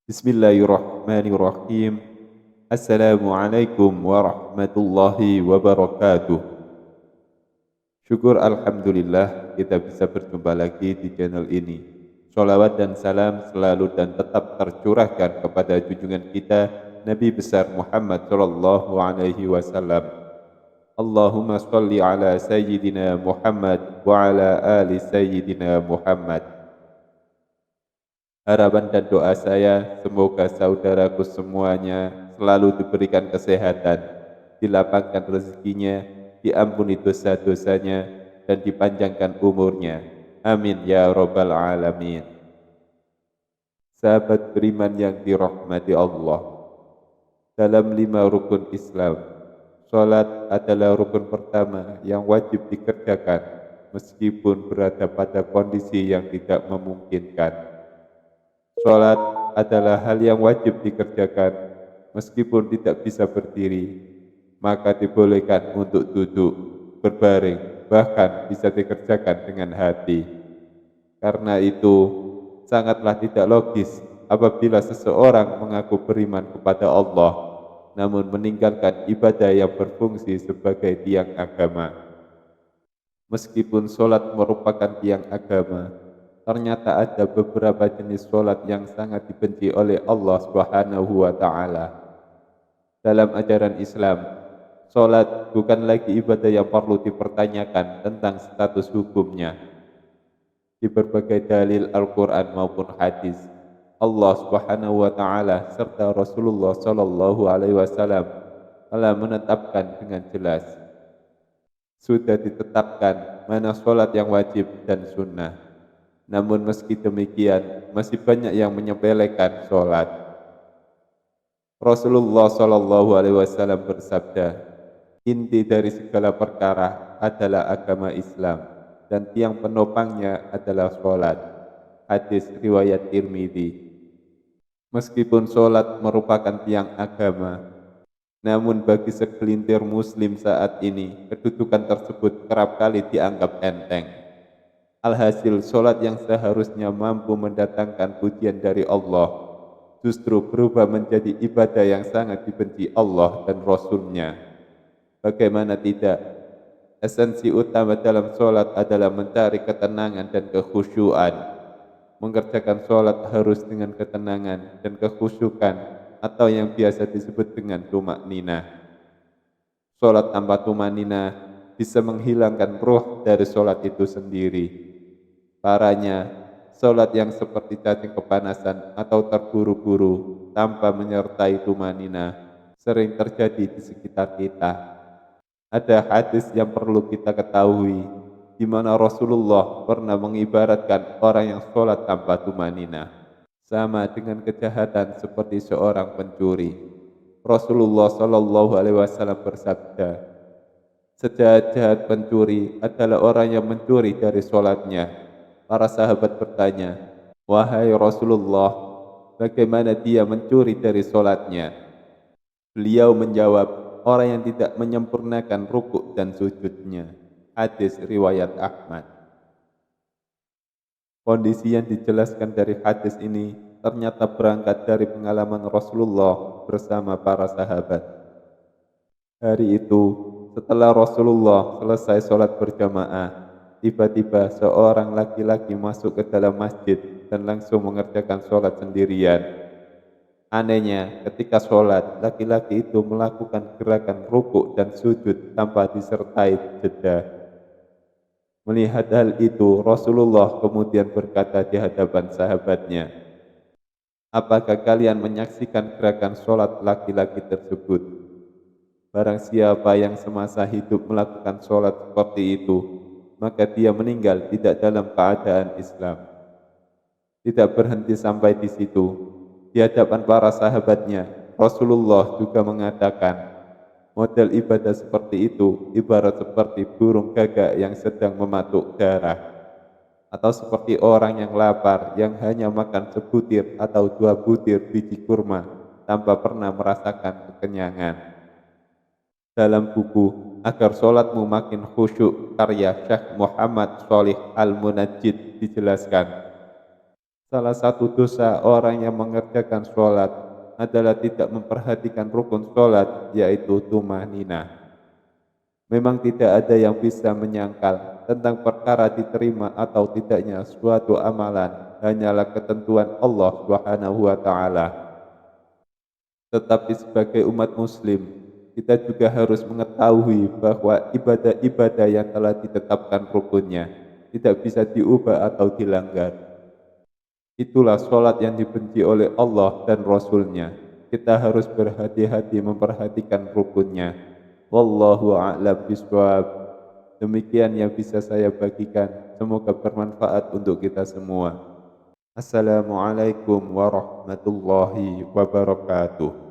Bismillahirrahmanirrahim. Assalamualaikum warahmatullahi wabarakatuh. Syukur Alhamdulillah kita bisa berjumpa lagi di channel ini. Sholawat dan salam selalu dan tetap tercurahkan kepada junjungan kita Nabi besar Muhammad sallallahu alaihi wasallam. Allahumma sholli ala sayyidina Muhammad wa ala ali sayyidina Muhammad. Harapan dan doa saya semoga saudaraku semuanya selalu diberikan kesehatan, dilapangkan rezekinya, diampuni dosa-dosanya, dan dipanjangkan umurnya. Amin ya robbal alamin. Sahabat beriman yang dirahmati Allah, dalam 5 rukun Islam, salat adalah rukun pertama yang wajib dikerjakan meskipun berada pada kondisi yang tidak memungkinkan. Salat adalah hal yang wajib dikerjakan meskipun tidak bisa berdiri, maka dibolehkan untuk duduk, berbaring, bahkan bisa dikerjakan dengan hati. Karena itu, sangatlah tidak logis apabila seseorang mengaku beriman kepada Allah, namun meninggalkan ibadah yang berfungsi sebagai tiang agama. Meskipun sholat merupakan tiang agama, ternyata ada beberapa jenis sholat yang sangat dibenci oleh Allah Subhanahu wa Ta'ala. Dalam ajaran Islam, sholat bukan lagi ibadah yang perlu dipertanyakan tentang status hukumnya. Di berbagai dalil Al-Quran maupun hadis, Allah Subhanahu wa Ta'ala serta Rasulullah Sallallahu Alaihi Wasallam telah menetapkan dengan jelas. Sudah ditetapkan mana sholat yang wajib dan sunnah. Namun meski demikian, masih banyak yang menyepelekan sholat. Rasulullah Shallallahu Alaihi Wasallam bersabda, inti dari segala perkara adalah agama Islam dan tiang penopangnya adalah sholat. Hadis riwayat Tirmidzi. Meskipun sholat merupakan tiang agama, namun bagi segelintir muslim saat ini, kedudukan tersebut kerap kali dianggap enteng. Alhasil, sholat yang seharusnya mampu mendatangkan pujian dari Allah, justru berubah menjadi ibadah yang sangat dibenci Allah dan Rasul-Nya. Bagaimana tidak? Esensi utama dalam sholat adalah mencari ketenangan dan kekhusyuan. Mengerjakan sholat harus dengan ketenangan dan kekhusyukan, atau yang biasa disebut dengan tumak ninah. Sholat tanpa tumak ninah bisa menghilangkan ruh dari sholat itu sendiri. Parahnya, sholat yang seperti cacing kepanasan atau terburu-buru tanpa menyertai tumak ninah sering terjadi di sekitar kita. Ada hadis yang perlu kita ketahui, di mana Rasulullah pernah mengibaratkan orang yang sholat tanpa tumak ninah sama dengan kejahatan seperti seorang pencuri. Rasulullah Shallallahu Alaihi Wasallam bersabda, sejahat-jahat pencuri adalah orang yang mencuri dari sholatnya. Para sahabat bertanya, wahai Rasulullah, bagaimana dia mencuri dari sholatnya? Beliau menjawab, orang yang tidak menyempurnakan rukuk dan sujudnya. Hadis riwayat Ahmad. Kondisi yang dijelaskan dari hadis ini ternyata berangkat dari pengalaman Rasulullah bersama para sahabat. Hari itu, setelah Rasulullah selesai sholat berjamaah, tiba-tiba seorang laki-laki masuk ke dalam masjid dan langsung mengerjakan sholat sendirian. Anehnya, ketika sholat, laki-laki itu melakukan gerakan rukuk dan sujud tanpa disertai jeda. Melihat hal itu, Rasulullah kemudian berkata di hadapan sahabatnya, apakah kalian menyaksikan gerakan sholat laki-laki tersebut? Barang siapa yang semasa hidup melakukan sholat seperti itu, maka dia meninggal tidak dalam keadaan Islam. Tidak berhenti sampai di situ. Di hadapan para sahabatnya, Rasulullah juga mengatakan, model ibadah seperti itu ibarat seperti burung gagak yang sedang mematuk darah, atau seperti orang yang lapar yang hanya makan sebutir atau 2 butir biji kurma tanpa pernah merasakan kekenyangan. Dalam buku Agar Sholatmu Makin Khusyuk karya Syekh Muhammad Sholih Al-Munajjid dijelaskan, Salah satu dosa orang yang mengerjakan sholat adalah tidak memperhatikan rukun sholat, yaitu tumaninah. Memang tidak ada yang bisa menyangkal tentang perkara diterima atau tidaknya suatu amalan, hanyalah ketentuan Allah Subhanahu wa taala. Tetapi sebagai umat muslim, kita juga harus mengetahui bahwa ibadah-ibadah yang telah ditetapkan rukunnya tidak bisa diubah atau dilanggar. Itulah sholat yang dibenci oleh Allah dan Rasul-Nya. Kita harus berhati-hati memperhatikan rukunnya. Wallahu a'lam bishawab. Demikian yang bisa saya bagikan. Semoga bermanfaat untuk kita semua. Assalamualaikum warahmatullahi wabarakatuh.